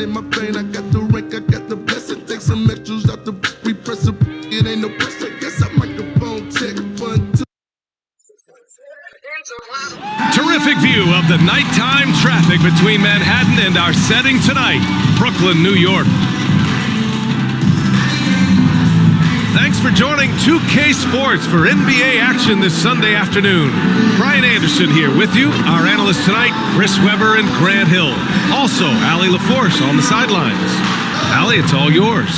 in my brain. I got the rank, I got the blessing. Take some extras out the repress. It ain't no pressure. Guess I microphone check 1, 2. Terrific view of the nighttime traffic between Manhattan and our setting tonight, Brooklyn, New York. Thanks for joining 2K Sports for NBA action this Sunday afternoon. Brian Anderson here with you. Our analysts tonight, Chris Webber and Grant Hill. Also, Allie LaForce on the sidelines. Allie, it's all yours.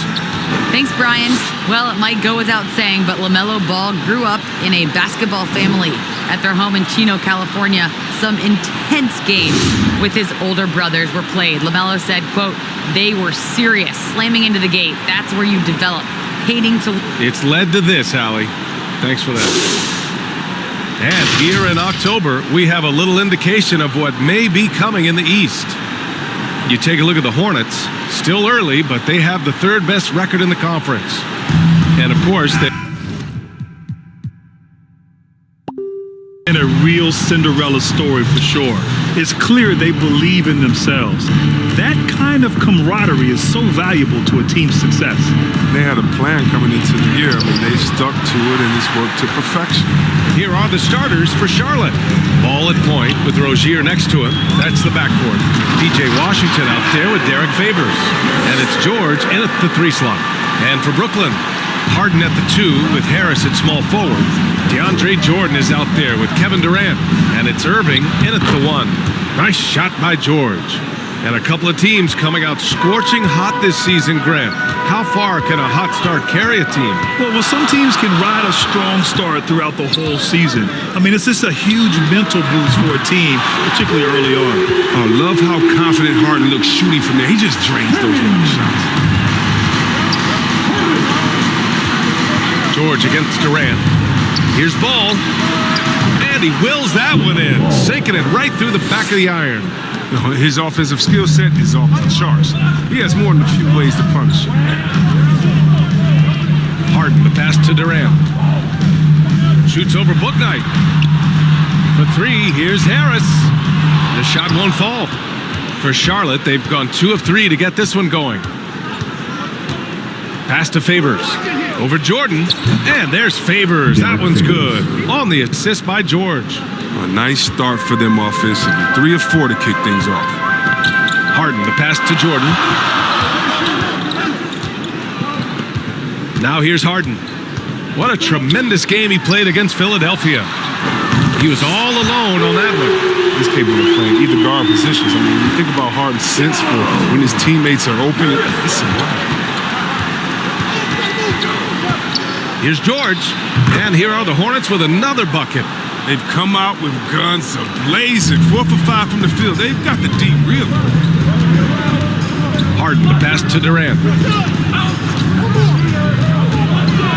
Thanks, Brian. Well, it might go without saying, but LaMelo Ball grew up in a basketball family at their home in Chino, California. Some intense games with his older brothers were played. LaMelo said, quote, "They were serious, slamming into the gate. That's where you develop. Hating to..." It's led to this, Allie. Thanks for that. And here in October, we have a little indication of what may be coming in the East. You take a look at the Hornets. Still early, but they have the third best record in the conference. And of course, they... And a real Cinderella story for sure. It's clear they believe in themselves. That kind of camaraderie is so valuable to a team's success. They had a plan coming into the year, but they stuck to it and it's worked to perfection. Here are the starters for Charlotte. Ball at point with Rozier next to him. That's the backcourt. PJ Washington out there with Derek Favors. And it's George in at the 3 slot. And for Brooklyn, Harden at the 2 with Harris at small forward. DeAndre Jordan is out there with Kevin Durant. And it's Irving in at the 1. Nice shot by George. And a couple of teams coming out scorching hot this season, Grant. How far can a hot start carry a team? Well, some teams can ride a strong start throughout the whole season. I mean, it's just a huge mental boost for a team, particularly early on. I love how confident Harden looks shooting from there. He just drains those long shots. George against Durant. Here's Ball. And he wills that one in, sinking it right through the back of the iron. His offensive skill set is off the charts. He has more than a few ways to punish. Harden, the pass to Durant. Shoots over Bouknight. For 3, here's Harris. The shot won't fall. For Charlotte, they've gone 2 of 3 to get this one going. Pass to Favors. Over Jordan. And there's Favors. That one's good. On the assist by George. A nice start for them offensively. 3 of 4 to kick things off. Harden, the pass to Jordan. Now here's Harden. What a tremendous game he played against Philadelphia. He was all alone on that one. He's capable of playing either guard positions. I mean, when you think about Harden's sense for when his teammates are open, it's sublime. Here's George. And here are the Hornets with another bucket. They've come out with guns ablazing. 4 for 5 from the field. They've got the deep really. Harden, the pass to Durant.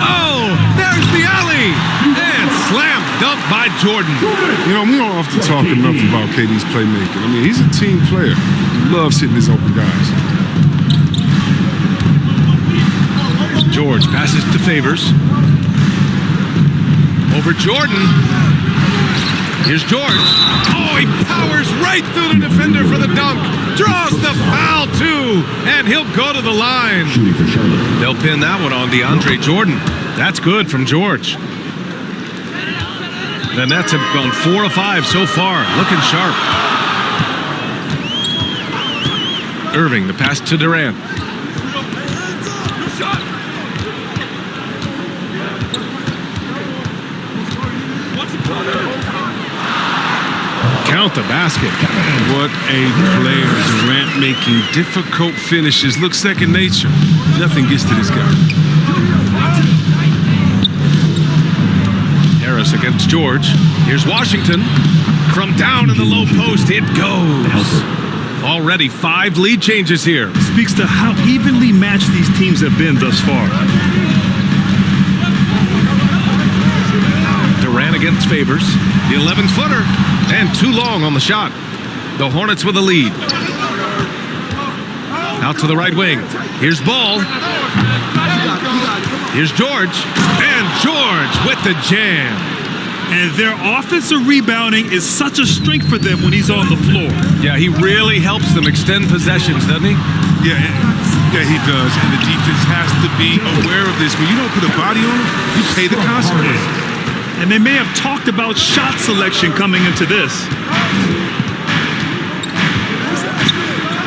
Oh, there's the alley. And slam dunk by Jordan. You know, we don't often talk enough about KD's playmaking. I mean, he's a team player. He loves hitting his open guys. George passes to Favors. Over Jordan. Here's George. Oh, he powers right through the defender for the dunk. Draws the foul, too. And he'll go to the line. They'll pin that one on DeAndre Jordan. That's good from George. The Nets have gone 4 of 5 so far. Looking sharp. Irving, the pass to Durant. Count the basket. What a player. Durant making difficult finishes. Looks second nature. Nothing gets to this guy. Harris against George. Here's Washington. From down in the low post, it goes. Already 5 lead changes here. Speaks to how evenly matched these teams have been thus far. Durant against Favors. The 11-footer. And too long on the shot. The Hornets with a lead. Out to the right wing. Here's Ball. Here's George. And George with the jam. And their offensive rebounding is such a strength for them when he's on the floor. Yeah, he really helps them extend possessions, doesn't he? Yeah, he does. And the defense has to be aware of this. When you don't put a body on him, you pay the consequences. And they may have talked about shot selection coming into this.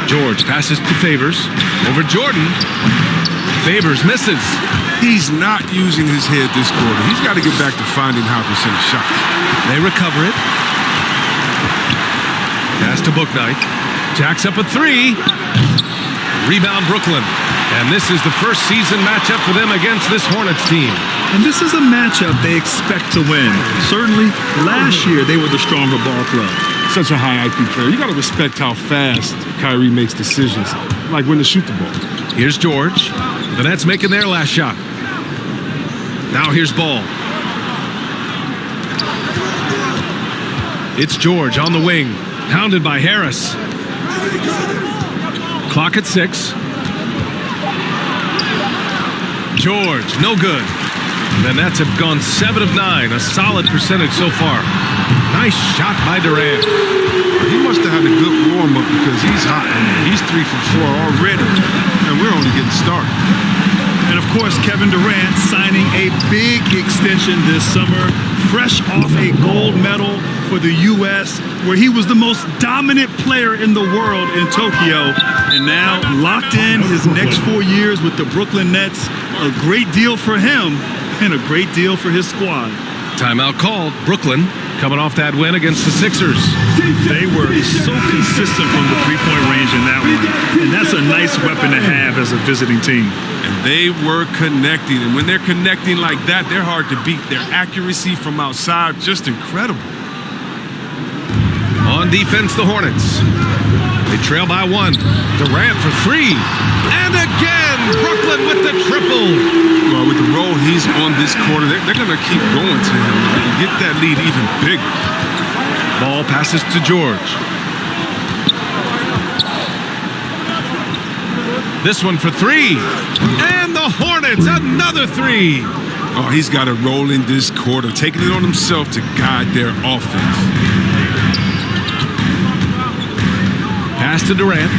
George passes to Favors. Over Jordan. Favors misses. He's not using his head this quarter. He's got to get back to finding high percentage shots. They recover it. Pass to Bouknight. Jacks up a three. Rebound Brooklyn. And this is the first season matchup for them against this Hornets team. And this is a matchup they expect to win. Certainly, last year they were the stronger ball club. Such a high IQ player. You got to respect how fast Kyrie makes decisions, like when to shoot the ball. Here's George. The Nets making their last shot. Now here's Ball. It's George on the wing. Pounded by Harris. Clock at 6. George, no good. The Nets have gone 7 of 9, a solid percentage so far. Nice shot by Durant. He must have had a good warm-up because he's hot. He's 3 for 4 already, and we're only getting started. And of course, Kevin Durant signing a big extension this summer, fresh off a gold medal for the U.S., where he was the most dominant player in the world in Tokyo. And now locked in his next 4 years with the Brooklyn Nets. A great deal for him and a great deal for his squad. Timeout called. Brooklyn coming off that win against the Sixers. They were so consistent from the three-point range in that one. And that's a nice weapon to have as a visiting team. And they were connecting. And when they're connecting like that, they're hard to beat. Their accuracy from outside, just incredible. On defense, the Hornets. They trail by 1. Durant for 3. And again, Brooklyn with the triple. Well, with the role he's on this quarter, they're going to keep going to him and get that lead even bigger. Ball passes to George. This one for 3. And the Hornets, another 3. Oh, he's got a role in this quarter, taking it on himself to guide their offense. Pass to Durant.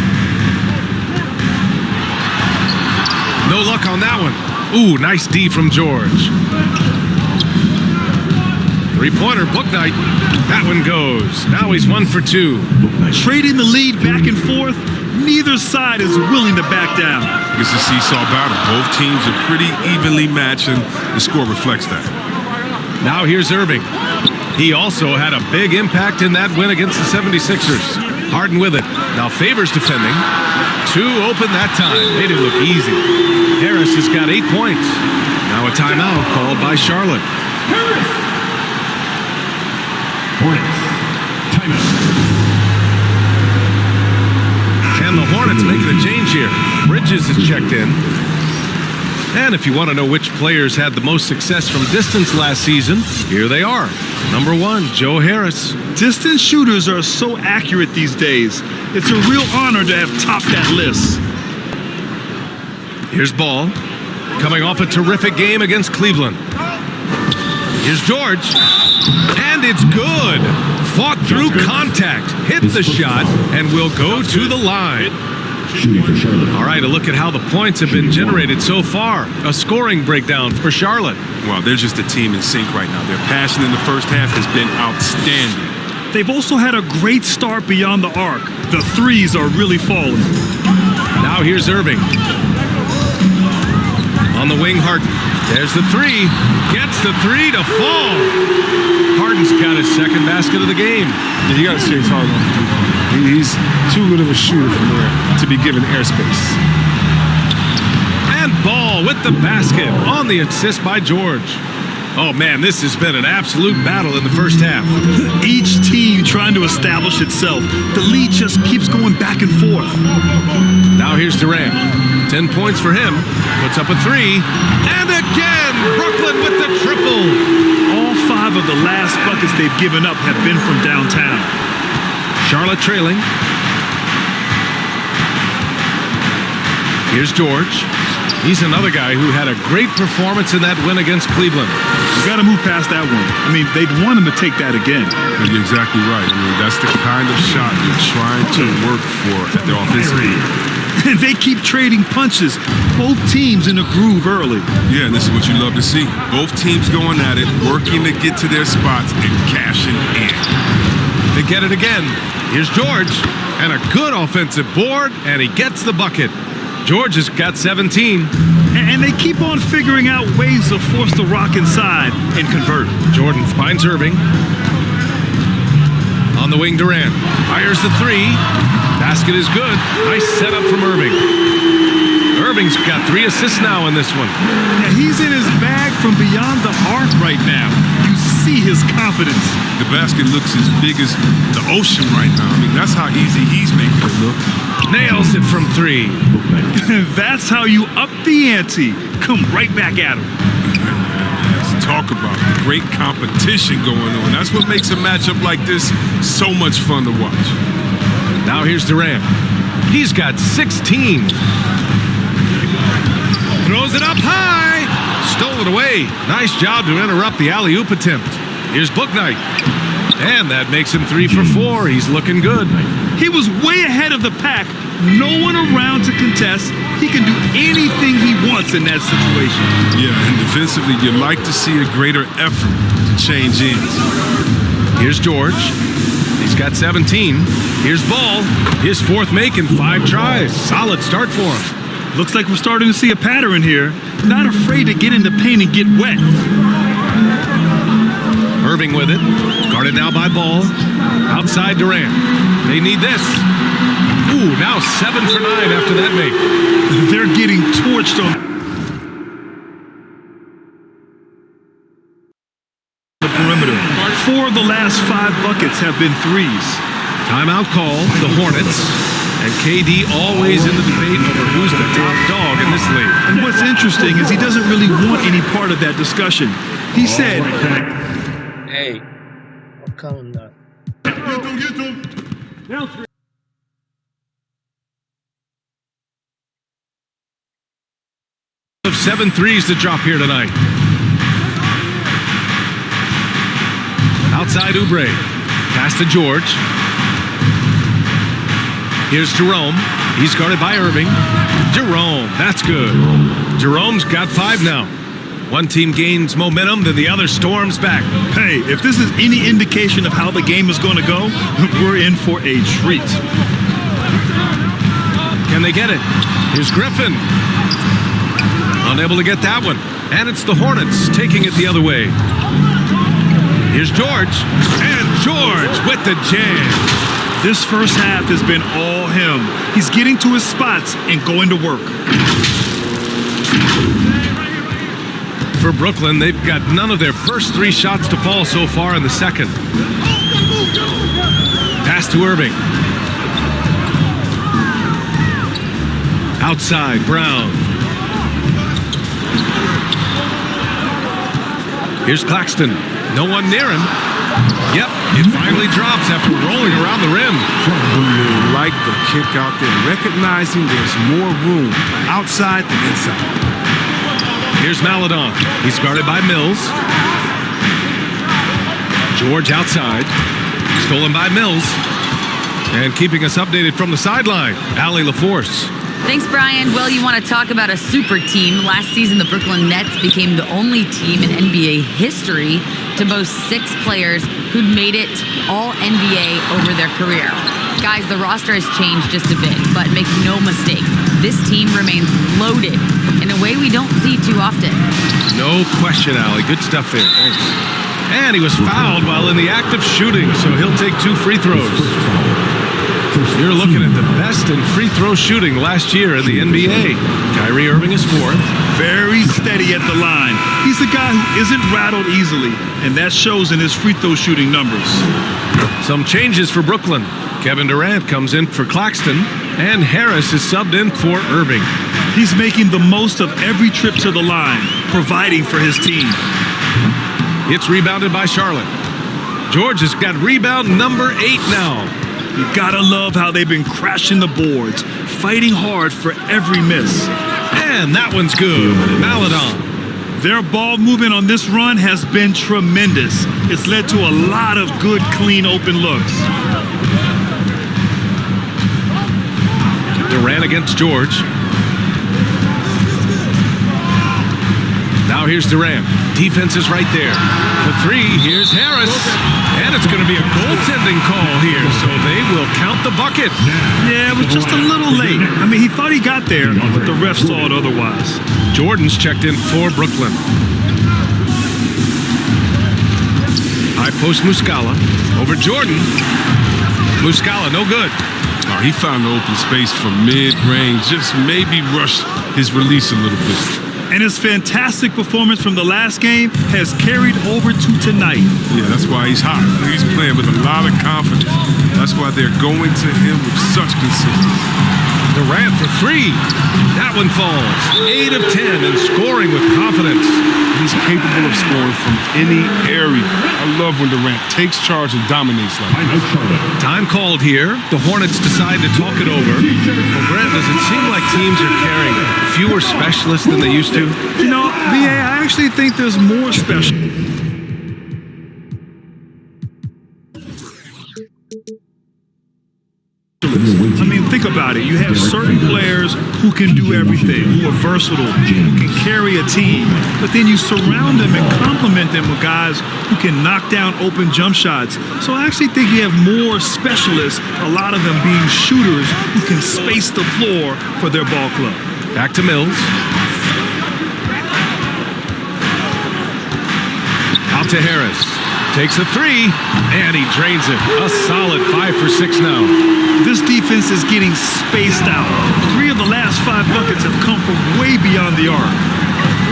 No luck on that one. Ooh, nice D from George. Three-pointer, Bouknight. That one goes. Now he's 1 for 2. Trading the lead back and forth, neither side is willing to back down. It's a seesaw battle. Both teams are pretty evenly matched, and the score reflects that. Now here's Irving. He also had a big impact in that win against the 76ers. Harden with it. Now Favors defending. 2 open that time. Made it look easy. Harris has got 8 points. Now a timeout called by Charlotte. Harris. Hornets. Timeout. And the Hornets making a change here. Bridges is checked in. And if you want to know which players had the most success from distance last season, here they are. Number 1, Joe Harris. Distance shooters are so accurate these days. It's a real honor to have topped that list. Here's Ball, coming off a terrific game against Cleveland. Here's George, and it's good. Fought through contact, hit the shot, and will go to the line. Shooting for Charlotte. All right, a look at how the points have been generated so far. A scoring breakdown for Charlotte. Well, they're just a team in sync right now. Their passion in the first half has been outstanding. They've also had a great start beyond the arc. The threes are really falling. Now here's Irving. On the wing, Harden. There's the 3. Gets the 3 to fall. Harden's got his second basket of the game. Yeah, you got to chase Harden off the three-point. He's too good of a shooter from there to be given airspace. And Ball with the basket on the assist by George. Oh man, this has been an absolute battle in the first half. Each team trying to establish itself. The lead just keeps going back and forth. Now here's Durant. 10 points for him. Puts up a 3. And again, Brooklyn with the triple. All 5 of the last buckets they've given up have been from downtown. Charlotte trailing. Here's George. He's another guy who had a great performance in that win against Cleveland. You got to move past that one. I mean, they'd want him to take that again. You're exactly right. I mean, that's the kind of shot you're trying to work for at the offensive end. And they keep trading punches. Both teams in a groove early. Yeah, and this is what you love to see. Both teams going at it, working to get to their spots and cashing in. They get it again. Here's George, and a good offensive board, and he gets the bucket. George has got 17. And they keep on figuring out ways to force the rock inside and convert. Jordan finds Irving. On the wing, Durant fires the three. Basket is good. Nice setup from Irving. Irving's got 3 assists now in this one. Yeah, he's in his bag from beyond the arc right now. You see his confidence. The basket looks as big as the ocean right now. I mean, that's how easy he's making it look. Nails it from 3. That's how you up the ante. Come right back at him. Let's talk about the great competition going on. That's what makes a matchup like this so much fun to watch. Now here's Durant. He's got 16. Throws it up high. Stole it away. Nice job to interrupt the alley-oop attempt. Here's Bouknight. And that makes him 3 for 4. He's looking good. He was way ahead of the pack. No one around to contest. He can do anything he wants in that situation. Yeah, and defensively, you like to see a greater effort to change ends. Here's George. He's got 17. Here's Ball. His 4th make in 5 tries. Solid start for him. Looks like we're starting to see a pattern here. Not afraid to get in the paint and get wet. Irving with it. Guarded now by Ball. Outside Durant. They need this. Ooh, now 7 for 9 after that make. They're getting torched on the perimeter. 4 of the last 5 buckets have been threes. Timeout call, the Hornets. And KD always in the debate over who's the top dog in this league. And what's interesting is he doesn't really want any part of that discussion. He said, "Hey, I'm coming now." Of 7 threes to drop here tonight. Outside Oubre. Pass to George. Here's Jerome. He's guarded by Irving. Jerome, that's good. Jerome's got 5 now. One team gains momentum, then the other storms back. hey, if this is any indication of how the game is going to go, we're in for a treat. Can they get it? Here's Griffin. Unable to get that one. And it's the Hornets taking it the other way. Here's George. And George with the jam. This first half has been all him. He's getting to his spots and going to work. For Brooklyn, they've got none of their first 3 shots to fall so far in the second. Pass to Irving. Outside, Brown. Here's Claxton. No one near him. Yep, it finally drops after rolling around the rim. Really like the kick out there, recognizing there's more room outside than inside. Here's Maledon. He's guarded by Mills. George outside. Stolen by Mills. And keeping us updated from the sideline, Allie LaForce. Thanks, Brian. Well, you want to talk about a super team. Last season, the Brooklyn Nets became the only team in NBA history to boast 6 players who'd made it all NBA over their career. Guys, the roster has changed just a bit, but make no mistake, this team remains loaded in a way we don't see too often. No question, Allie. Good stuff there. Thanks. And he was fouled while in the act of shooting, so he'll take 2 free throws. You're looking at the best in free throw shooting last year in the NBA. Kyrie Irving is 4th. Very steady at the line. He's a guy who isn't rattled easily, and that shows in his free throw shooting numbers. Some changes for Brooklyn. Kevin Durant comes in for Claxton, and Harris is subbed in for Irving. He's making the most of every trip to the line, providing for his team. It's rebounded by Charlotte. George has got rebound number 8 now. You gotta love how they've been crashing the boards, fighting hard for every miss. And that one's good. Maladon. Their ball movement on this run has been tremendous. It's led to a lot of good, clean, open looks. Durant against George. Now here's Durant. Defense is right there. For three, here's Harris. And it's going to be a goaltending call here, so they will count the bucket. Yeah, it was just a little late. I mean, he thought he got there, but the ref saw it otherwise. Jordan's checked in for Brooklyn. High post Muscala. Over Jordan. Muscala, no good. Oh, he found the open space from mid-range, just maybe rushed his release a little bit. And his fantastic performance from the last game has carried over to tonight. Yeah, that's why he's hot. He's playing with a lot of confidence. That's why they're going to him with such consistency. Durant for three. That one falls. 8 of 10 and scoring with confidence. He's capable of scoring from any area. I love when Durant takes charge and dominates like that. Time called here. The Hornets decide to talk it over. Well, Brent, does it seem like teams are carrying fewer specialists than they used to? You know, BA, I actually think there's more special. I mean, think about it. You have certain players who can do everything, who are versatile, who can carry a team, but then you surround them and complement them with guys who can knock down open jump shots. So I actually think you have more specialists, a lot of them being shooters who can space the floor for their ball club. Back to Mills. Out to Harris. Takes a three, and he drains it. A solid 5 for 6 now. This defense is getting spaced out. 3 of the last 5 buckets have come from way beyond the arc.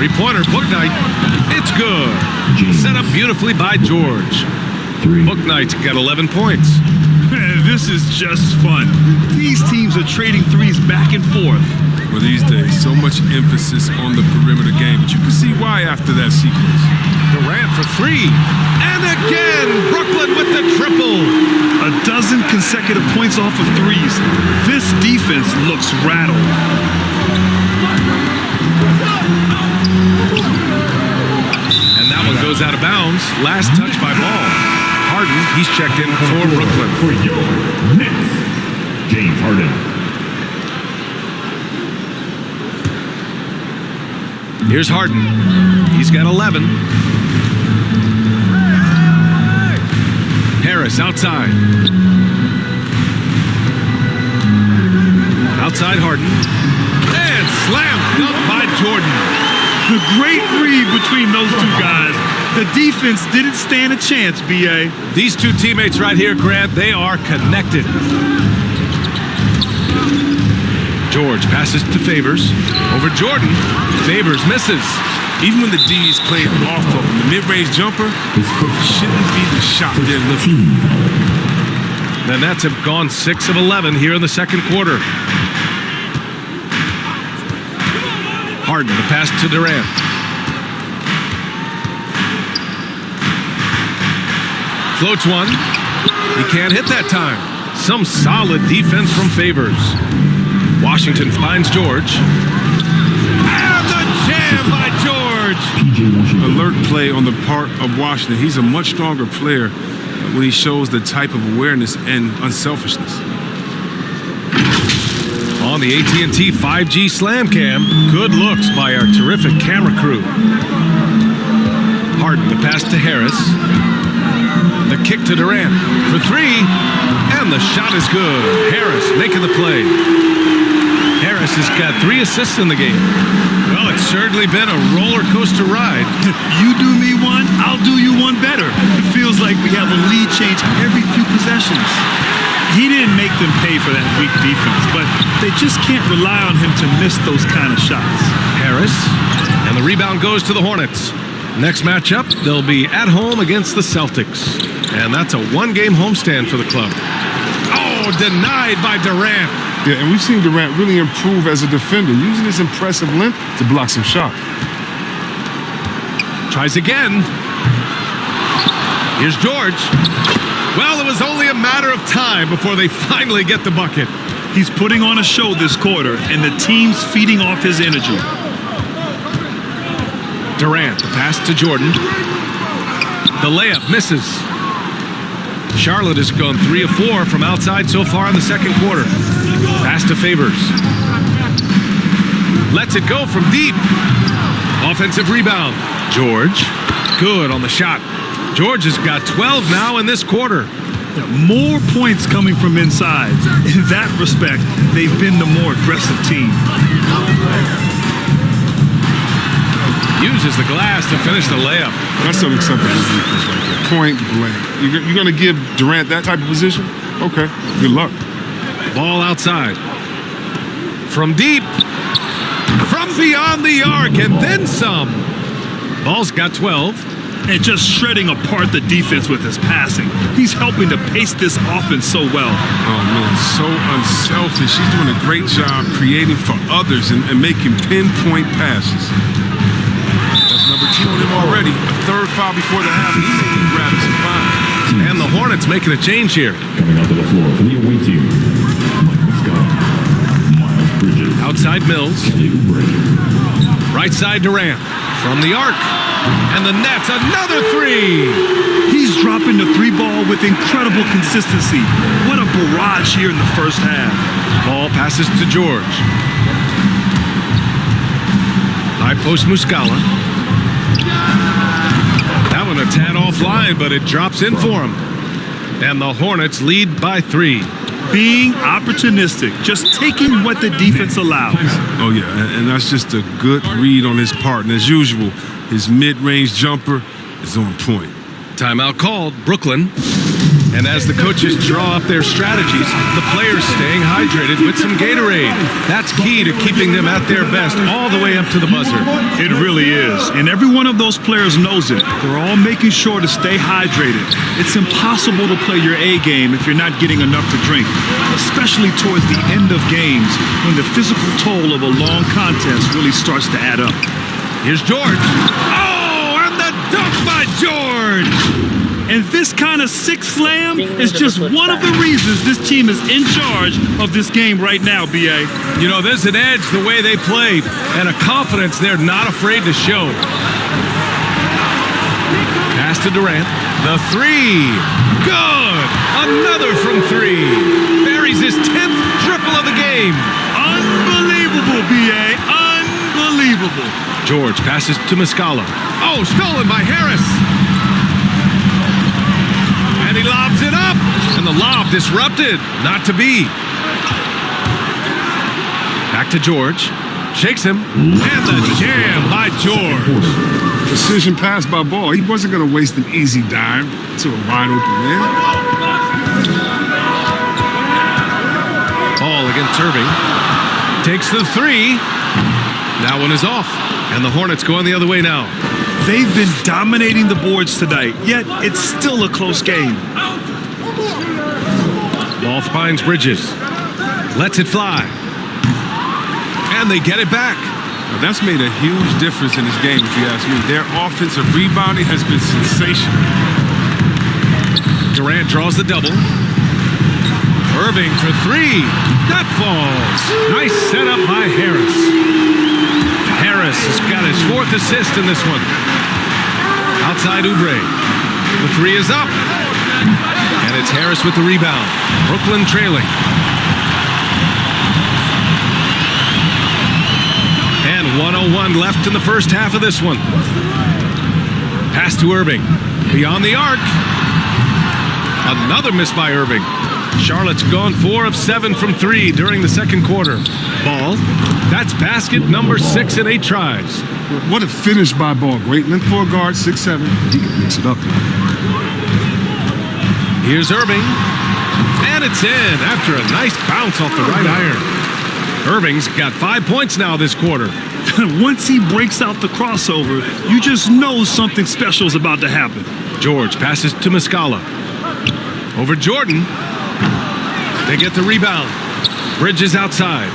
Three-pointer, Bouknight. It's good. Set up beautifully by George. Bouknight's got 11 points. This is just fun. These teams are trading threes back and forth. Well, these days, so much emphasis on the perimeter game, but you can see why after that sequence. Durant for three. And again, Brooklyn with the triple. A dozen consecutive points off of threes. This defense looks rattled. And that one goes out of bounds. Last touch by Ball. Harden, he's checked in for Brooklyn. For your Knicks, James Harden. Here's Harden. He's got 11. Harris outside. Outside Harden. And slammed up by Jordan. The great read between those two guys. The defense didn't stand a chance, BA. These two teammates right here, Grant, they are connected. George passes to Favors. Over Jordan. Favors misses. Even when the D is playing off of him, the mid-range jumper shouldn't be the shot they're looking. The Nets have gone 6 of 11 here in the second quarter. Harden, the pass to Durant. Floats one. He can't hit that time. Some solid defense from Favors. Washington finds George. And the jam by George! Alert play on the part of Washington. He's a much stronger player when he shows the type of awareness and unselfishness. On the AT&T 5G Slam Cam, good looks by our terrific camera crew. Harden, the pass to Harris. The kick to Durant for three, and the shot is good. Harris making the play. Harris has got 3 assists in the game. Well, it's certainly been a roller coaster ride. You do me one, I'll do you one better. It feels like we have a lead change every few possessions. He didn't make them pay for that weak defense, but they just can't rely on him to miss those kind of shots. Harris, and the rebound goes to the Hornets. Next matchup, they'll be at home against the Celtics. And that's a 1-game homestand for the club. Oh, denied by Durant. Yeah, and we've seen Durant really improve as a defender, using his impressive length to block some shots. Tries again. Here's George. Well, it was only a matter of time before they finally get the bucket. He's putting on a show this quarter, and the team's feeding off his energy. Durant, the pass to Jordan. The layup misses. Charlotte has gone 3 of 4 from outside so far in the second quarter. Pass to Favors. Lets it go from deep. Offensive rebound. George. Good on the shot. George has got 12 now in this quarter. More points coming from inside. In that respect, they've been the more aggressive team. Uses the glass to finish the layup. That's some acceptable defense right there. Point blank. You're going to give Durant that type of position? Okay, good luck. Ball outside. From deep. From beyond the arc, and then some. Ball's got 12. And just shredding apart the defense with his passing. He's helping to pace this offense so well. Oh, man, so unselfish. He's doing a great job creating for others and making pinpoint passes. That's number 2 on him already. A third foul before the half. He's grabbing some fouls. And the Hornets making a change here. Coming onto the floor for the away team, Michael Scott, Miles Bridges, Outside Mills. Kelly Oubre. Right side Durant. From the arc. And the Nets, another 3. He's dropping the 3-ball with incredible consistency. What a barrage here in the first half. Ball passes to George. High post Muscala. That one a tad offline, but it drops in for him. And the Hornets lead by 3. Being opportunistic, just taking what the defense allows. Oh, yeah, and that's just a good read on his part. And as usual, his mid-range jumper is on point. Timeout called, Brooklyn. And as the coaches draw up their strategies, the players staying hydrated with some Gatorade. That's key to keeping them at their best all the way up to the buzzer. It really is. And every one of those players knows it. They're all making sure to stay hydrated. It's impossible to play your A game if you're not getting enough to drink, especially towards the end of games when the physical toll of a long contest really starts to add up. Here's George. Oh, and the dunk by George! And this kind of sick slam is just one of the reasons this team is in charge of this game right now, B.A. You know, there's an edge the way they played and a confidence they're not afraid to show. Pass to Durant. The 3. Good! Another from 3. Buries his 10th triple of the game. Unbelievable, B.A. Unbelievable. George passes to Muscala. Oh, stolen by Harris. And he lobs it up. And the lob disrupted. Not to be. Back to George. Shakes him. And the jam by George. Precision pass by Ball. He wasn't going to waste an easy dime to a wide open man. Ball against Irving. Takes the 3. That one is off. And the Hornets going the other way now. They've been dominating the boards tonight, yet it's still a close game. Ball finds Bridges. Lets it fly. And they get it back. Now, that's made a huge difference in this game, if you ask me. Their offensive rebounding has been sensational. Durant draws the double. Irving for 3. That falls. Nice setup by Harris. Harris has got his 4th assist in this one. Outside Oubre. The 3 is up. And it's Harris with the rebound. Brooklyn trailing. And 1:01 left in the first half of this one. Pass to Irving. Beyond the arc. Another miss by Irving. Charlotte's gone 4 of 7 from 3 during the second quarter. Ball. That's basket number 6 in 8 tries. What a finish by Ball. Great length for a guard, 6'7". He can mix it up here. Here's Irving. And it's in after a nice bounce off the right iron. Irving's got 5 points now this quarter. Once he breaks out the crossover, you just know something special is about to happen. George passes to Muscala. Over Jordan. They get the rebound. Bridges outside.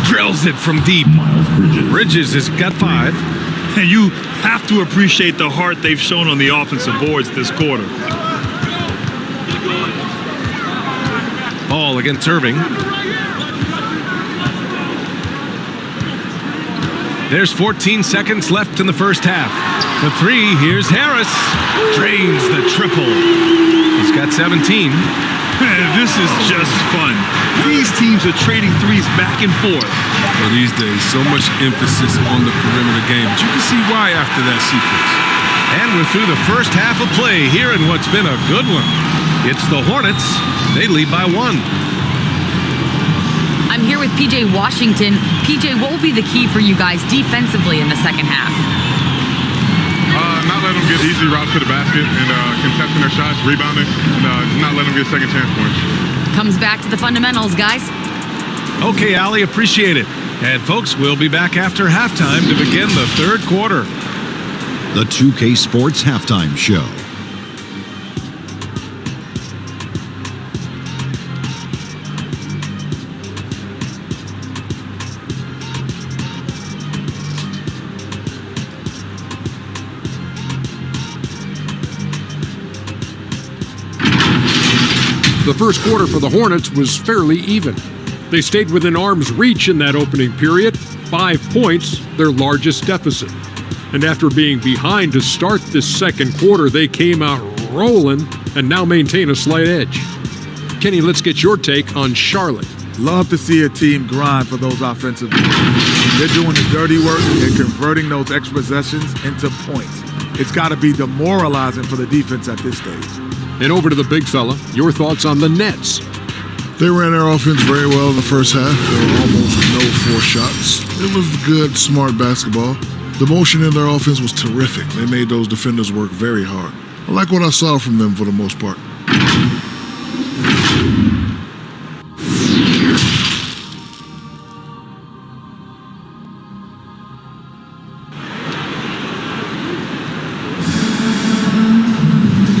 Drills it from deep. Bridges has got 5. And you have to appreciate the heart they've shown on the offensive boards this quarter. Ball against Irving. There's 14 seconds left in the first half. For three, here's Harris. Drains the triple. He's got 17. This is just fun. These teams are trading threes back and forth. Well, these days, so much emphasis on the perimeter game. But you can see why after that sequence. And we're through the first half of play here in what's been a good one. It's the Hornets. They lead by 1. I'm here with PJ Washington. PJ, what will be the key for you guys defensively in the second half? Not let them get easy routes to the basket and contesting their shots, rebounding, and not let them get second chance points. Comes back to the fundamentals, guys. Okay, Allie, appreciate it. And folks, we'll be back after halftime to begin the third quarter. The 2K Sports Halftime Show. The first quarter for the Hornets was fairly even. They stayed within arm's reach in that opening period, 5 points, their largest deficit. And after being behind to start this second quarter, they came out rolling and now maintain a slight edge. Kenny, let's get your take on Charlotte. Love to see a team grind for those offensive boards. They're doing the dirty work and converting those extra possessions into points. It's got to be demoralizing for the defense at this stage. And over to the big fella, your thoughts on the Nets. They ran their offense very well in the first half. There were almost no forced shots. It was good, smart basketball. The motion in their offense was terrific. They made those defenders work very hard. I like what I saw from them for the most part.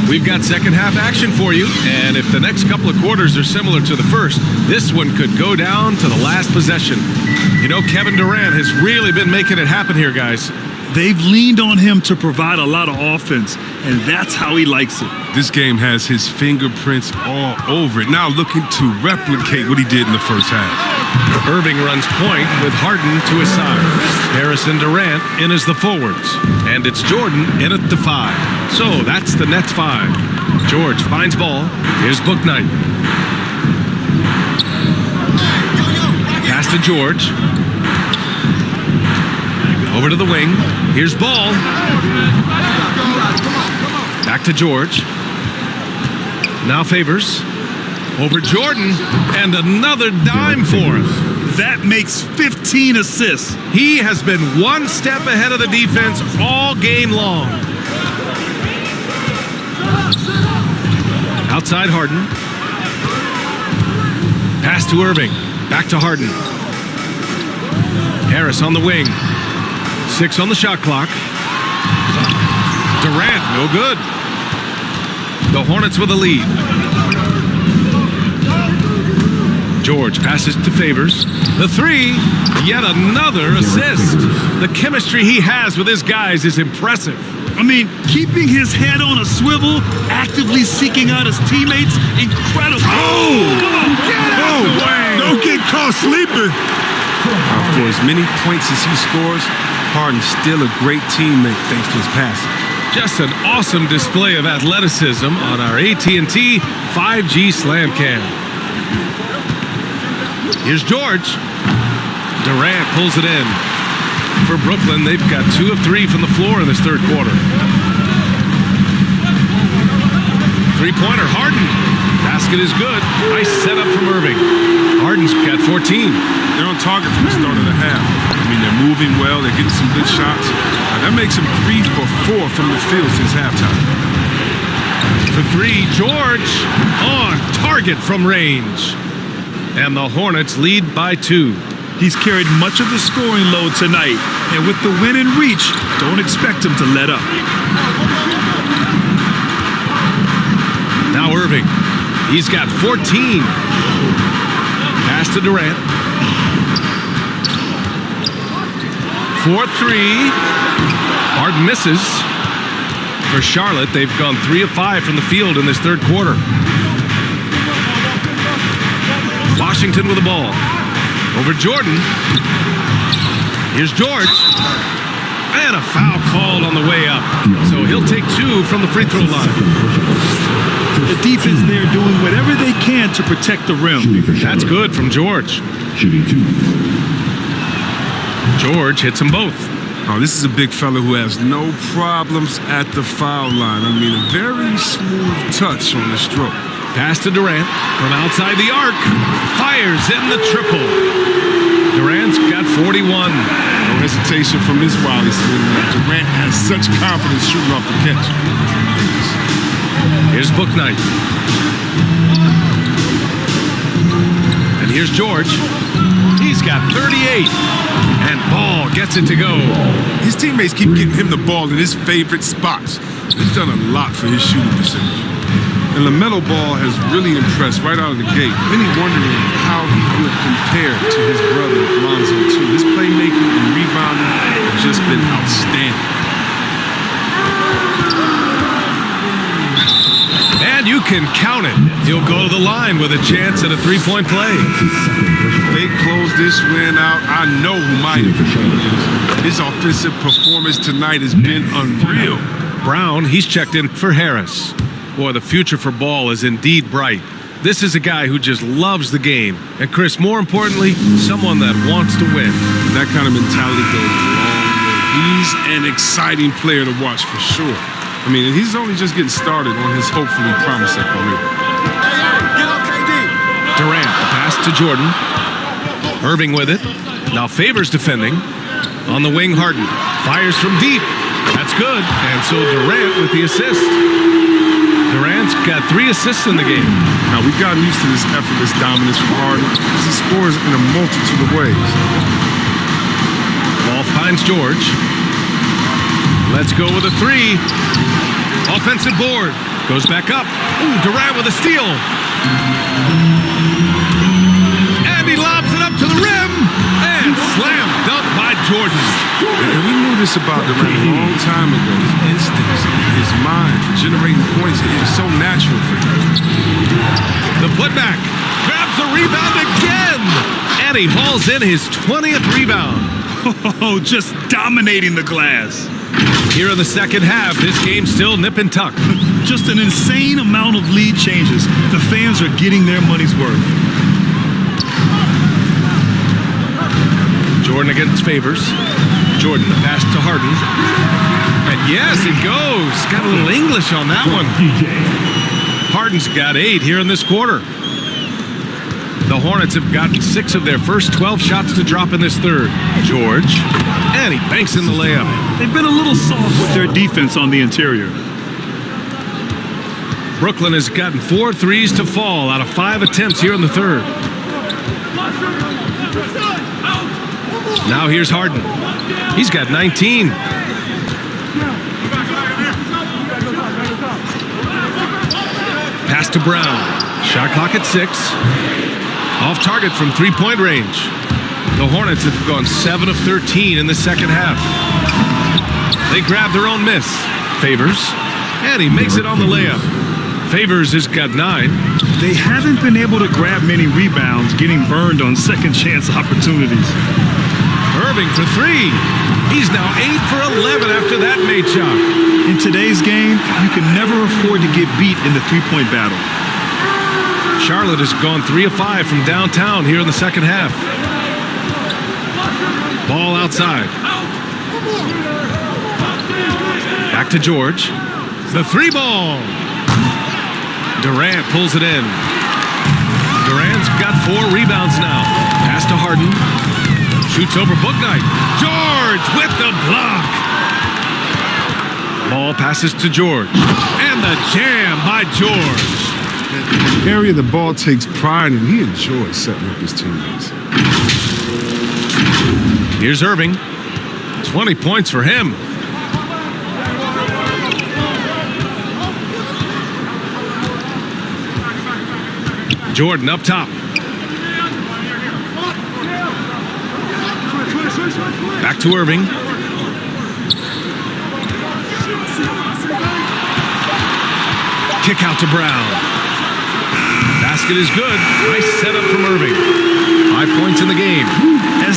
We've got second half action for you, and if the next couple of quarters are similar to the first, this one could go down to the last possession. You know, Kevin Durant has really been making it happen here, guys. They've leaned on him to provide a lot of offense, and that's how he likes it. This game has his fingerprints all over it. Now looking to replicate what he did in the first half. Irving runs point with Harden to his side. Harris and Durant in as the forwards. And it's Jordan in at the 5. So that's the Nets 5. George finds ball. Here's Bouknight. Pass to George. Over to the wing. Here's Ball. Back to George. Now Favors. Over Jordan. And another dime for him. That makes 15 assists. He has been one step ahead of the defense all game long. Outside Harden. Pass to Irving. Back to Harden. Harris on the wing. 6 on the shot clock. Durant, no good. The Hornets with a lead. George passes to Favors. The 3, yet another assist. The chemistry he has with his guys is impressive. I mean, keeping his head on a swivel, actively seeking out his teammates, incredible. Oh! Come on, get out the way! Don't get caught sleeping. For as many points as he scores, Harden's still a great teammate thanks to his passing. Just an awesome display of athleticism on our AT&T 5G Slam Cam. Here's George. Durant pulls it in. For Brooklyn, they've got 2 of 3 from the floor in this third quarter. Three-pointer, Harden. Basket is good. Nice setup from Irving. Harden's got 14. They're on target from the start of the half. I mean, they're moving well. They're getting some good shots. That makes them 3 for 4 from the field since halftime. For 3, George on target from range. And the Hornets lead by 2. He's carried much of the scoring load tonight, and with the win in reach, don't expect him to let up. Now Irving. He's got 14. Pass to Durant. 4-3. Harden misses. For Charlotte, they've gone 3 of 5 from the field in this third quarter. Washington with the ball. Over Jordan. Here's George. And a foul called on the way up. So he'll take 2 from the free throw line. The defense there doing whatever they can to protect the rim. That's good from George. Shooting 2. George hits them both. Oh, this is a big fella who has no problems at the foul line. I mean, a very smooth touch on the stroke. Pass to Durant from outside the arc. Fires in the triple. Durant's got 41. No hesitation from his wily swing. Durant has such confidence shooting off the catch. Here's Bouknight. And here's George. He's got 38. And Ball gets it to go. His teammates keep getting him the ball in his favorite spots. He's done a lot for his shooting percentage. And LaMelo Ball has really impressed right out of the gate. Many wondering how he could compare to his brother Lonzo too. His playmaking and rebounding have just been outstanding. And you can count it. He'll go to the line with a chance at a three-point play. They close this win out. I know who my MVP is. His offensive performance tonight has been unreal. Brown, he's checked in for Harris. Boy, the future for Ball is indeed bright. This is a guy who just loves the game. And Chris, more importantly, someone that wants to win. That kind of mentality goes a long way. He's an exciting player to watch for sure. I mean, he's only just getting started on his hopefully promising career. Durant, the pass to Jordan. Irving with it. Now Favors defending. On the wing, Harden. Fires from deep. That's good. And so Durant with the assist. Durant's got 3 assists in the game. Now, we've gotten used to this effortless dominance from Harden because he scores in a multitude of ways. Ball finds George. Let's go with a 3. Offensive board. Goes back up. Ooh, Durant with a steal. And he lobs it up to the rim. And slam dunk by Jordan. And we knew this about Durant a long time ago. His instincts, his mind for generating points, it is so natural for him. The putback. Grabs the rebound again. And he hauls in his 20th rebound. Oh, just dominating the glass. Here in the second half, this game's still nip and tuck. Just an insane amount of lead changes. The fans are getting their money's worth. Jordan against Favors. Jordan, the pass to Harden. And yes, it goes. Got a little English on that one. Harden's got 8 here in this quarter. The Hornets have gotten 6 of their first 12 shots to drop in this third. George, and he banks in the layup. They've been a little soft with their defense on the interior. Brooklyn has gotten 4 threes to fall out of 5 attempts here in the third. Now here's Harden. He's got 19. Pass to Brown. Shot clock at 6. Off target from 3-point range. The Hornets have gone 7 of 13 in the second half. They grab their own miss. Favors. And he makes it on the layup. Favors has got 9. They haven't been able to grab many rebounds, getting burned on second chance opportunities. Irving for 3. He's now 8 for 11 after that made shot. In today's game, you can never afford to get beat in the three-point battle. Charlotte has gone 3 of 5 from downtown here in the second half. Ball outside. Back to George. The 3-ball. Durant pulls it in. Durant's got 4 rebounds now. Pass to Harden. Shoots over Bouknight. George with the block. Ball passes to George. And the jam by George. The area the ball takes pride in, he enjoys setting up his teammates. Here's Irving. 20 points for him. Jordan up top. Back to Irving. Kick out to Brown. Basket is good. Nice setup from Irving.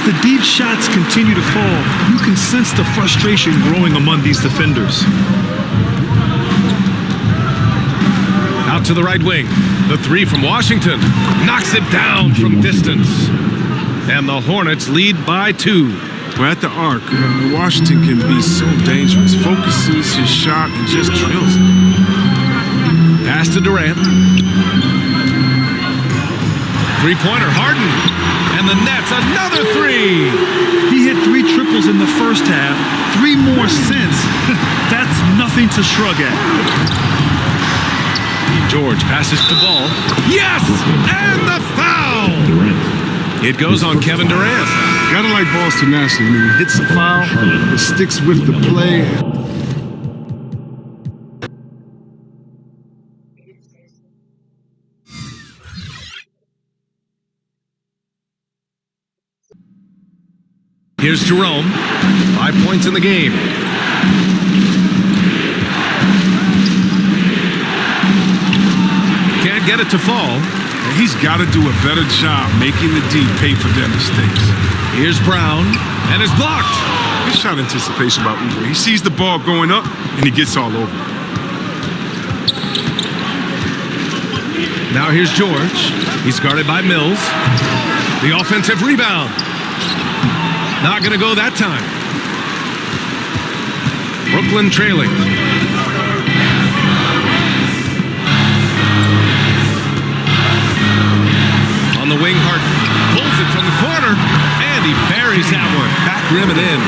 the deep shots continue to fall, you can sense the frustration growing among these defenders. Out to the right wing. The three from Washington. Knocks it down from distance. And the Hornets lead by 2. Well, at the arc, Washington can be so dangerous. Focuses his shot and just drills it. Pass to Durant. Three-pointer, Harden. And the Nets, another 3. He hit 3 triples in the first half, 3 more since. That's nothing to shrug at. George passes the ball. Yes! And the foul! It goes on Kevin Durant. Gotta like balls tenacity. When he hits the foul, it sticks with the play. Here's Jerome. 5 points in the game. Can't get it to fall. He's got to do a better job making the D pay for their mistakes. Here's Brown, and it's blocked. Good shot anticipation by Uber. He sees the ball going up, and he gets all over. Now here's George. He's guarded by Mills. The offensive rebound. Not going to go that time. Brooklyn trailing. On the wing, Harden pulls it from the corner, and he buries that one. Back rim and in.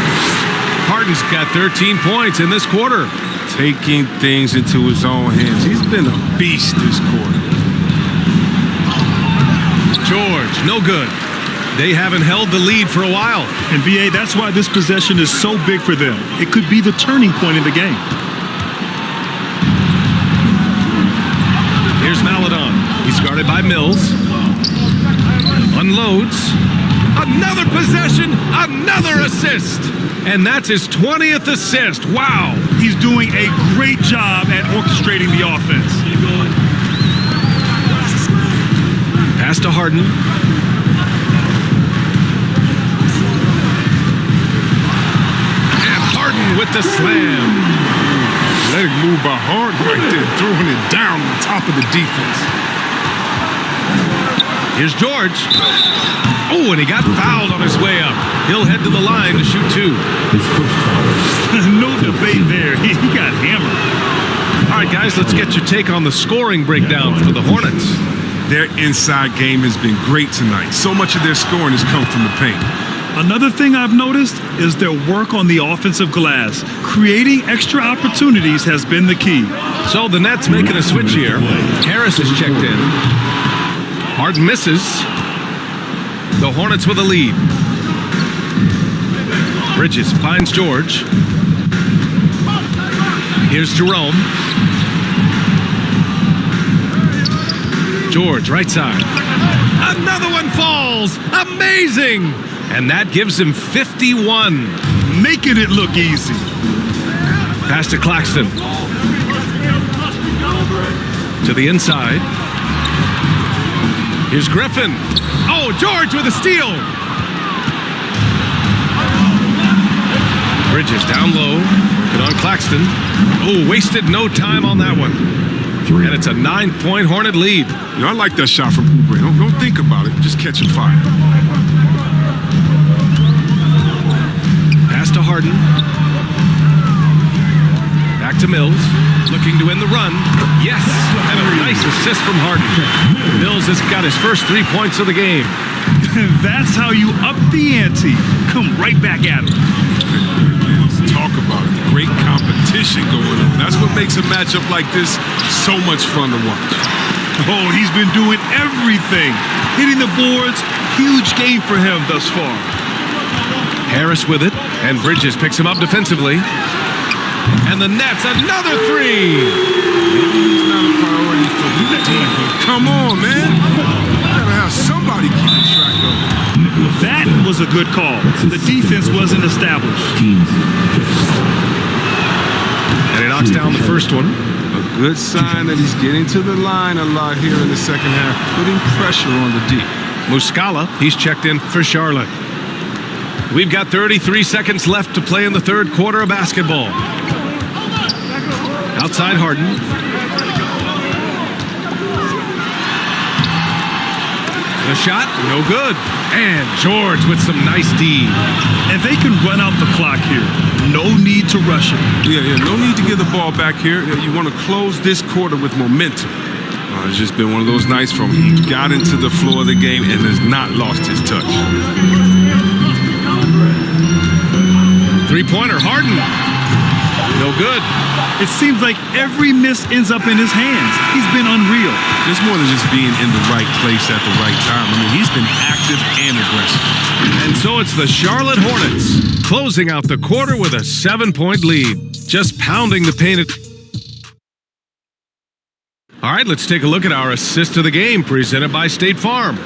Harden's got 13 points in this quarter. Taking things into his own hands. He's been a beast this quarter. George, no good. They haven't held the lead for a while. And BA, that's why this possession is so big for them. It could be the turning point in the game. Here's Maladon. He's guarded by Mills. Unloads. Another possession, another assist. And that's his 20th assist. Wow. He's doing a great job at orchestrating the offense. Pass to Harden. With the slam. Leg move by Harden right there, throwing it down on top of the defense. Here's George. Oh, and he got fouled on his way up. He'll head to the line to shoot 2. No debate there. He got hammered. All right, guys, let's get your take on the scoring breakdown for the Hornets. Their inside game has been great tonight. So much of their scoring has come from the paint. Another thing I've noticed is their work on the offensive glass. Creating extra opportunities has been the key. So the Nets making a switch here. Harris is checked in. Harden misses. The Hornets with a lead. Bridges finds George. Here's Jerome. George, right side. Another one falls. Amazing. And that gives him 51. Making it look easy. Pass to Claxton. To the inside. Here's Griffin. Oh, George with a steal. Bridges down low. Working on Claxton. Oh, wasted no time on that one. And it's a 9-point Hornet lead. You know, I like that shot from Oubre. Don't think about it. Just catching fire. Pass to Harden. Back to Mills. Looking to win the run. Yes! And a nice assist from Harden. Mills has got his first 3 points of the game. That's how you up the ante. Come right back at him. Let's talk about it. The great competition going on. That's what makes a matchup like this so much fun to watch. Oh, he's been doing everything. Hitting the boards. Huge game for him thus far. Harris with it, and Bridges picks him up defensively. And the Nets, another 3! He's not a priority for the team. Come on, man. You gotta have somebody keeping track of it. That was a good call. The defense wasn't established. And he knocks down the first one. A good sign that he's getting to the line a lot here in the second half, putting pressure on the D. Muscala, he's checked in for Charlotte. We've got 33 seconds left to play in the third quarter of basketball. Outside Harden. The shot, no good. And George with some nice D. And they can run out the clock here. No need to rush it. Yeah, no need to give the ball back here. You want to close this quarter with momentum. It's just been one of those nights from he got into the floor of the game and has not lost his touch. Three-pointer, Harden. No good. It seems like every miss ends up in his hands. He's been unreal. It's more than just being in the right place at the right time. I mean, he's been active and aggressive. And so it's the Charlotte Hornets closing out the quarter with a 7-point lead. Just pounding the paint. All right, let's take a look at our assist of the game presented by State Farm.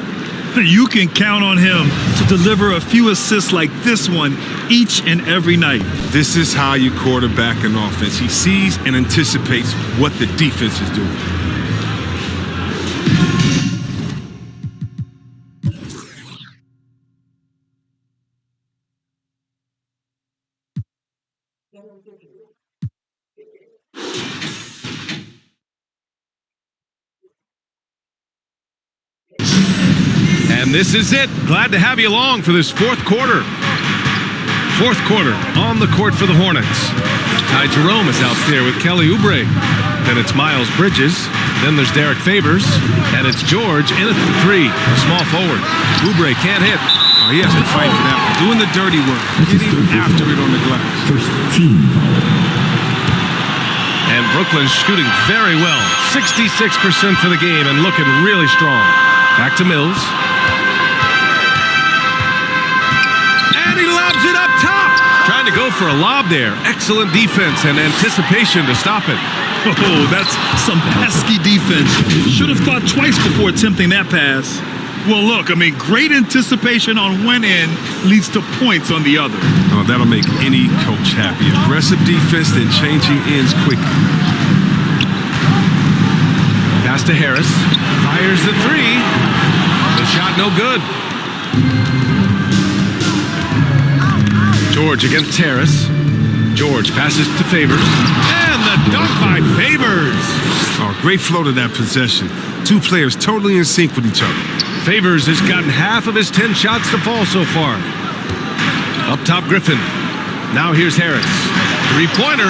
You can count on him to deliver a few assists like this one each and every night. This is how you quarterback an offense. He sees and anticipates what the defense is doing. And this is it. Glad to have you along for this fourth quarter. Fourth quarter on the court for the Hornets. Ty Jerome is out there with Kelly Oubre. Then it's Miles Bridges. Then there's Derek Favors. And it's George in at the three, the small forward. Oubre can't hit. Oh, he has to fight for that one. Doing the dirty work. Getting after it on the glass. First team. And Brooklyn's shooting very well. 66% for the game and looking really strong. Back to Mills. And he lobs it up top. Trying to go for a lob there. Excellent defense and anticipation to stop it. Oh, that's some pesky defense. Should have thought twice before attempting that pass. Well, look, I mean, great anticipation on one end leads to points on the other. Oh, that'll make any coach happy. Aggressive defense, then changing ends quickly. Pass to Harris. Fires the three. The shot no good. George against Harris. George passes to Favors. And the dunk by Favors. Oh, great flow to that possession. Two players totally in sync with each other. Favors has gotten half of his 10 shots to fall so far. Up top, Griffin. Now here's Harris. Three-pointer.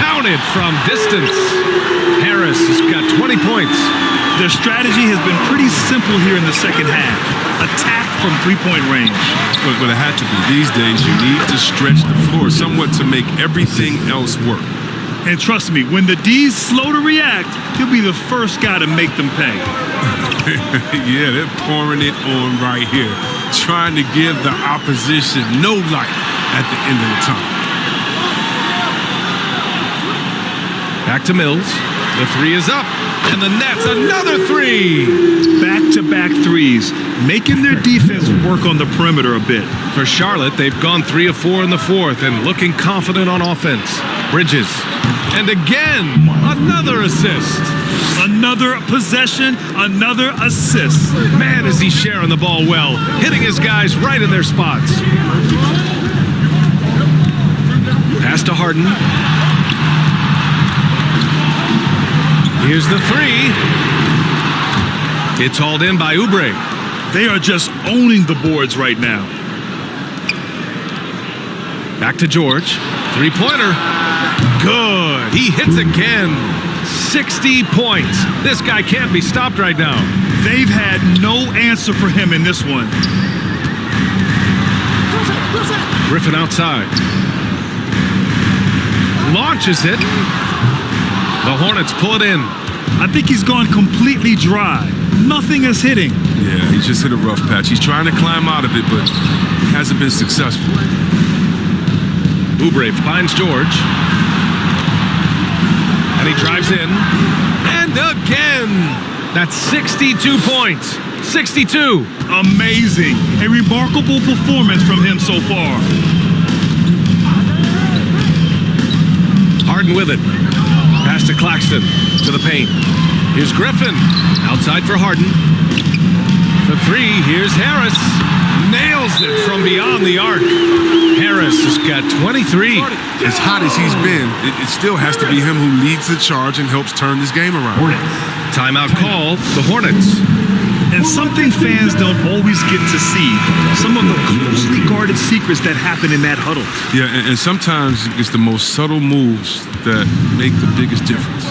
Counted from distance. Harris has got 20 points. Their strategy has been pretty simple here in the second half. Attack from three-point range. But it had to be. These days, you need to stretch the floor somewhat to make everything else work. And trust me, when the D's slow to react, he'll be the first guy to make them pay. Yeah, they're pouring it on right here. Trying to give the opposition no light at the end of the tunnel. Back to Mills. The three is up. And the net's another three. Back-to-back threes, making their defense work on the perimeter a bit. For Charlotte, they've gone 3 of 4 in the fourth and looking confident on offense. Bridges. And again, another assist. Another possession, another assist. Man, is he sharing the ball well, hitting his guys right in their spots. Pass to Harden. Here's the three. It's hauled in by Oubre. They are just owning the boards right now. Back to George. Three-pointer. Good. He hits again. 60 points. This guy can't be stopped right now. They've had no answer for him in this one. Griffin outside. Launches it. The Hornets pull it in. I think he's gone completely dry. Nothing is hitting. Yeah, he just hit a rough patch. He's trying to climb out of it, but hasn't been successful. Oubre finds George. And he drives in. And again! That's 62 points. 62. Amazing. A remarkable performance from him so far. Harden with it. Pass to Claxton. To the paint. Here's Griffin. Outside for Harden. For three, here's Harris. Nails nails it from beyond the arc. Harris has got 23. As hot as he's been, it still has to be him who leads the charge and helps turn this game around. Timeout call, the Hornets. And something fans don't always get to see, some of the closely guarded secrets that happen in that huddle. Yeah, and sometimes it's the most subtle moves that make the biggest difference.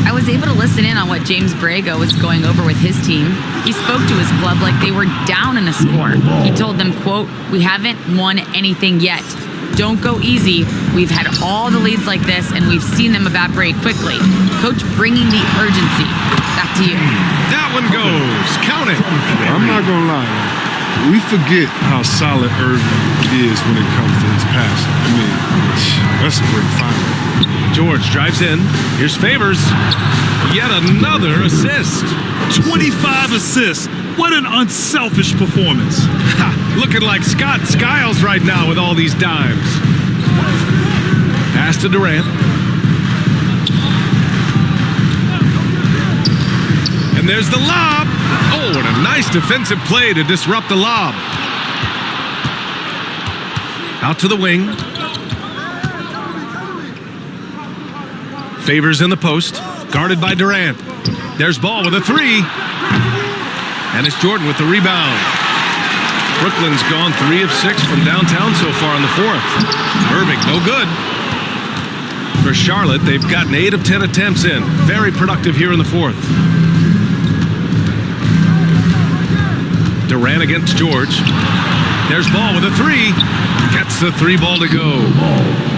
I was able to listen in on what James Borrego was going over with his team. He spoke to his club like they were down in a score. He told them, quote, "We haven't won anything yet. Don't go easy. We've had all the leads like this, and we've seen them evaporate quickly." Coach bringing the urgency. Back to you. That one goes. Count it. I'm not going to lie. We forget how solid Irving is when it comes to his passing. I mean, that's a great find. George drives in. Here's Favors. Yet another assist. 25 assists. What an unselfish performance. Looking like Scott Skiles right now with all these dimes. Pass to Durant. And there's the lob. Oh, and a nice defensive play to disrupt the lob. Out to the wing. Favors in the post. Guarded by Durant. There's Ball with a three. And it's Jordan with the rebound. Brooklyn's gone 3 of 6 from downtown so far in the fourth. Irving, no good. For Charlotte, they've gotten 8 of 10 attempts in. Very productive here in the fourth. Durant against George. There's Ball with a three. Gets the 3 ball to go.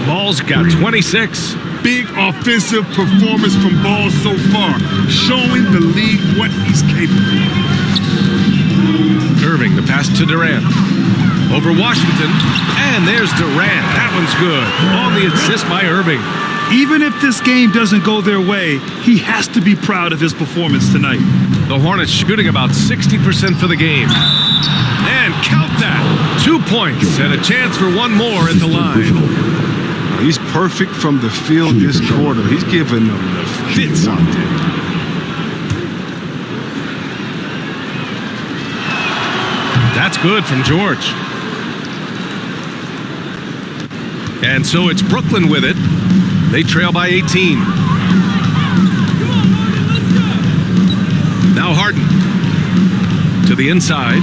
Ball's got 26. Big offensive performance from Ball so far, showing the league what he's capable of. Irving, the pass to Durant. Over Washington, and there's Durant. That one's good. On the assist by Irving. Even if this game doesn't go their way, he has to be proud of his performance tonight. The Hornets shooting about 60% for the game. And count that. 2 points and a chance for one more at the line. He's perfect from the field this quarter. He's giving them the fits out there. That's good from George. And so it's Brooklyn with it. They trail by 18. Now Harden to the inside.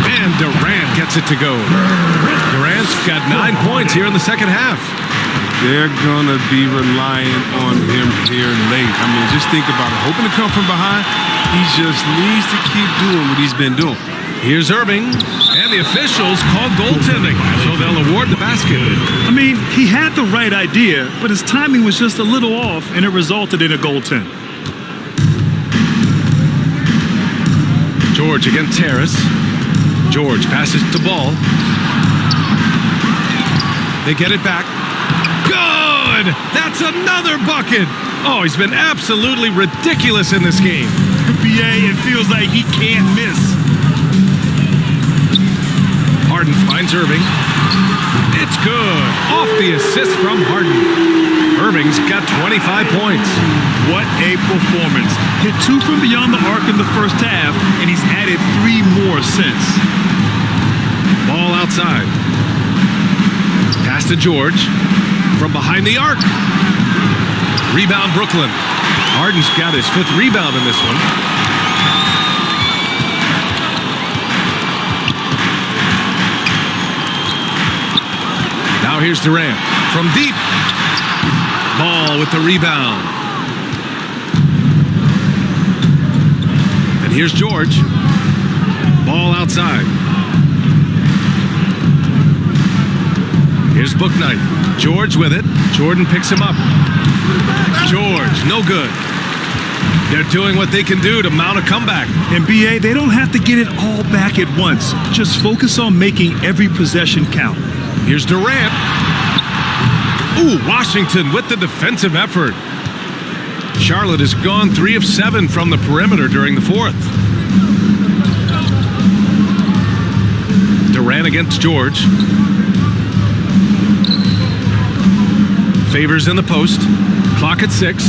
And Durant gets it to go. Durant's got 9 points here in the second half. They're going to be relying on him here late. I mean, just think about it. Hoping to come from behind, he just needs to keep doing what he's been doing. Here's Irving, and the officials call goaltending, so they'll award the basket. I mean, he had the right idea, but his timing was just a little off, and it resulted in a goaltend. George against Harris. George passes to Ball. They get it back. Good! That's another bucket! Oh, he's been absolutely ridiculous in this game. BA, it feels like he can't miss. Harden finds Irving. It's good. Off the assist from Harden. Irving's got 25 points. What a performance. Hit 2 from beyond the arc in the first half, and he's added 3 more since. Ball outside. Pass to George. From behind the arc. Rebound Brooklyn. Harden's got his 5th rebound in this one. Now here's Durant. From deep. Ball with the rebound. And here's George. Ball outside. Here's Bouknight. George with it. Jordan picks him up. George, no good. They're doing what they can do to mount a comeback. And BA, they don't have to get it all back at once. Just focus on making every possession count. Here's Durant. Ooh, Washington with the defensive effort. Charlotte has gone 3 of 7 from the perimeter during the fourth. Durant against George. Favors in the post. Clock at 6.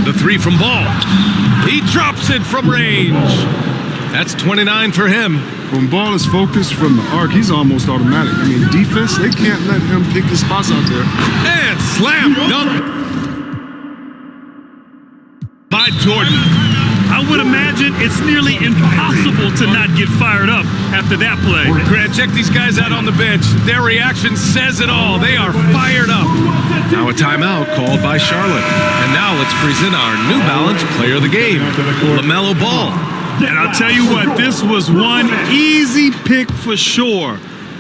The 3 from Ball. He drops it from range. That's 29 for him. When ball is focused from the arc, he's almost automatic. I mean, defense, they can't let him pick his spots out there. And slam dunk by Jordan. I would imagine it's nearly impossible to not get fired up after that play. Grant, check these guys out on the bench. Their reaction says it all. They are fired up. Now a timeout called by Charlotte. And now let's present our New Balance player of the game, LaMelo Ball. And I'll tell you what, this was one easy pick for sure.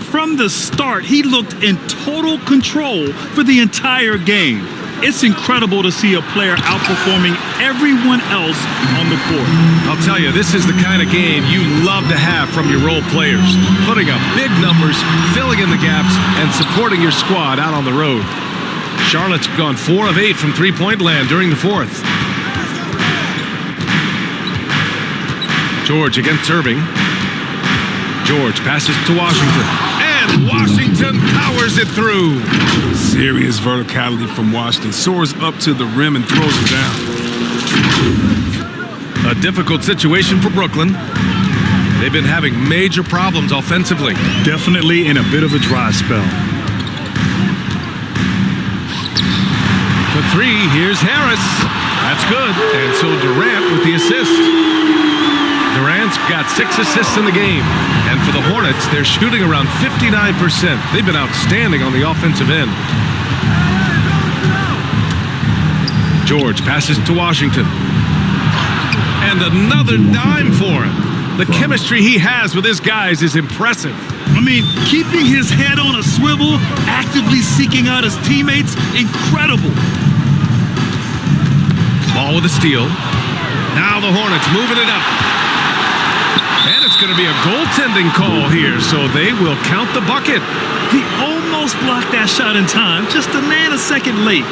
From the start, he looked in total control for the entire game. It's incredible to see a player outperforming everyone else on the court. I'll tell you, this is the kind of game you love to have from your role players. Putting up big numbers, filling in the gaps, and supporting your squad out on the road. Charlotte's gone 4 of 8 from three-point land during the fourth. George against Irving. George passes to Washington. And Washington powers it through. Serious verticality from Washington. Soars up to the rim and throws it down. A difficult situation for Brooklyn. They've been having major problems offensively. Definitely in a bit of a dry spell. For three, here's Harris. That's good. And so Durant with the assist. Durant's got 6 assists in the game. And for the Hornets, they're shooting around 59%. They've been outstanding on the offensive end. George passes to Washington. And another dime for him. The chemistry he has with his guys is impressive. I mean, keeping his head on a swivel, actively seeking out his teammates, incredible. Ball with a steal. Now the Hornets moving it up. And it's going to be a goaltending call here, so they will count the bucket. He almost blocked that shot in time, just a nanosecond late.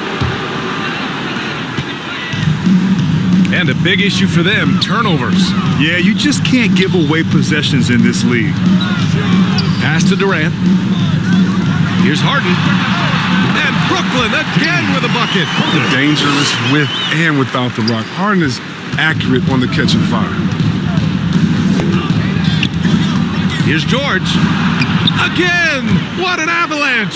And a big issue for them, turnovers. Yeah, you just can't give away possessions in this league. Pass to Durant. Here's Harden. And Brooklyn again with a bucket. Dangerous with and without the rock. Harden is accurate on the catch and fire. Here's George. Again! What an avalanche!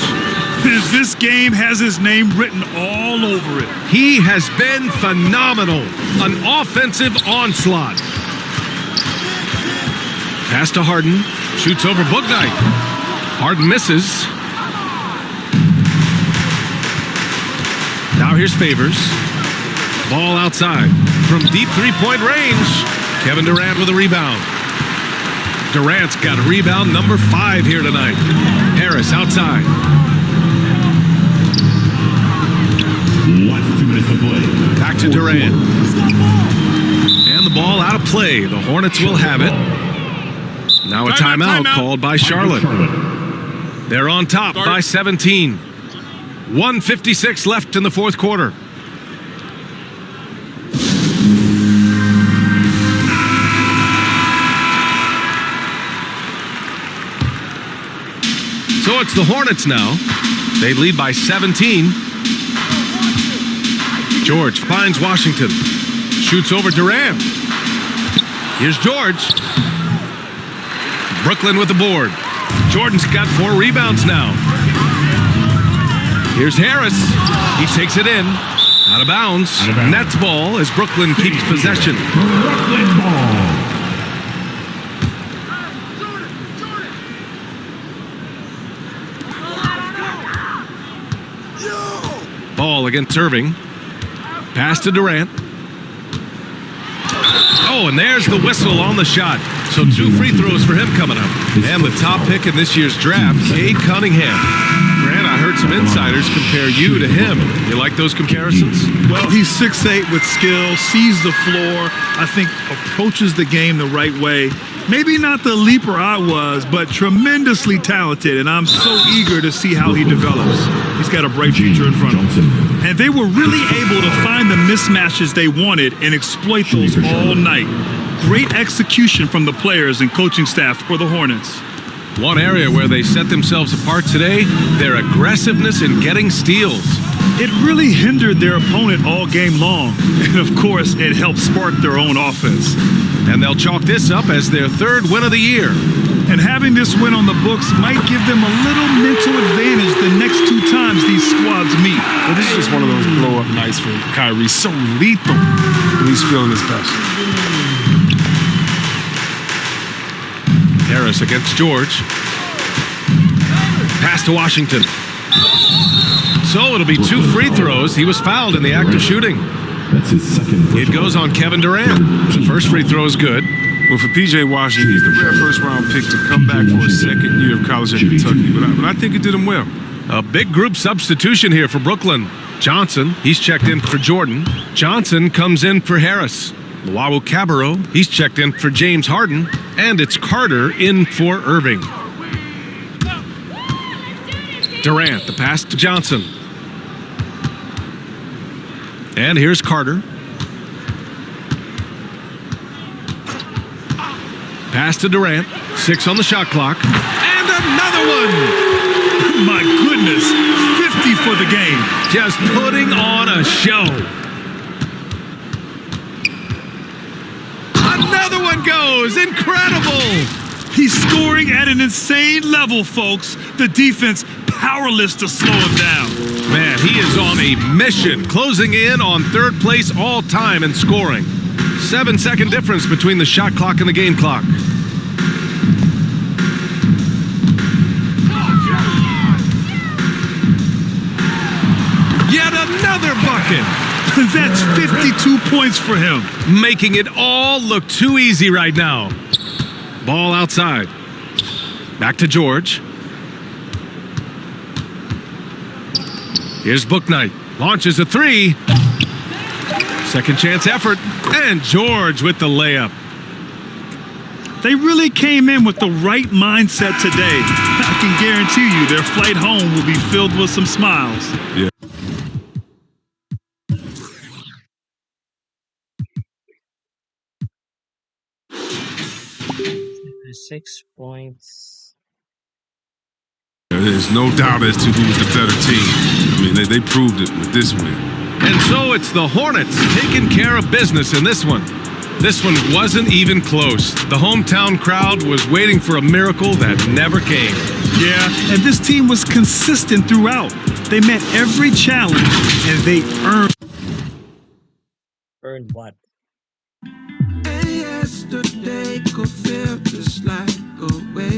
This game has his name written all over it. He has been phenomenal. An offensive onslaught. Pass to Harden. Shoots over Bouknight. Harden misses. Now here's Favors. Ball outside. From deep three-point range. Kevin Durant with a rebound. Durant's got rebound number 5 here tonight. Harris outside. Last 2 minutes to play. Back to Durant. And the ball out of play. The Hornets will have it. Now a timeout called by Charlotte. They're on top by 17. 1:56 left in the fourth quarter. So it's the Hornets now. They lead by 17. George finds Washington. Shoots over Durant. Here's George. Brooklyn with the board. Jordan's got 4 rebounds now. Here's Harris. He takes it in. Out of bounds. Nets ball as Brooklyn keeps possession. Brooklyn ball. Ball against Irving. Pass to Durant. Oh, and there's the whistle on the shot. So 2 free throws for him coming up. And the top pick in this year's draft, Cade Cunningham. Grant, I heard some insiders compare you to him. You like those comparisons? Well, he's 6'8" with skill, sees the floor, I think approaches the game the right way. Maybe not the leaper I was, but tremendously talented, and I'm so eager to see how he develops. He's got a bright future in front of him. And they were really able to find the mismatches they wanted and exploit those all night. Great execution from the players and coaching staff for the Hornets. One area where they set themselves apart today, their aggressiveness in getting steals. It really hindered their opponent all game long. And of course, it helped spark their own offense. And they'll chalk this up as their third win of the year. And having this win on the books might give them a little mental advantage the next 2 times these squads meet. But this is just one of those blow-up nights for Kyrie. So lethal when he's feeling his best. Harris against George. Pass to Washington. So it'll be 2 free throws. He was fouled in the act of shooting. That's his second. It goes on Kevin Durant. The first free throw is good. Well, for P.J. Washington, he's the rare first-round pick to come back for his second year of college at Kentucky. But I think it did him well. A big group substitution here for Brooklyn. Johnson, he's checked in for Jordan. Johnson comes in for Harris. Luau Cabarro, he's checked in for James Harden. And it's Carter in for Irving. Durant, the pass to Johnson. And here's Carter. Pass to Durant. 6 on the shot clock. And another one! My goodness, 50 for the game. Just putting on a show. Another one goes! Incredible! He's scoring at an insane level, folks. The defense powerless to slow him down. Man, he is on a mission, closing in on 3rd place all time in scoring. 7-second difference between the shot clock and the game clock. Yet another bucket. That's 52 points for him. Making it all look too easy right now. Ball outside. Back to George. Here's Bouknight. Launches a 3. Second chance effort. And George with the layup. They really came in with the right mindset today. I can guarantee you their flight home will be filled with some smiles. Yeah. 6 points. There's no doubt as to who's the better team. I mean, they proved it with this win. And so it's the Hornets taking care of business in this one. This one wasn't even close. The hometown crowd was waiting for a miracle that never came. Yeah, and this team was consistent throughout. They met every challenge, and they Earned what? Yesterday could feel just like a wave.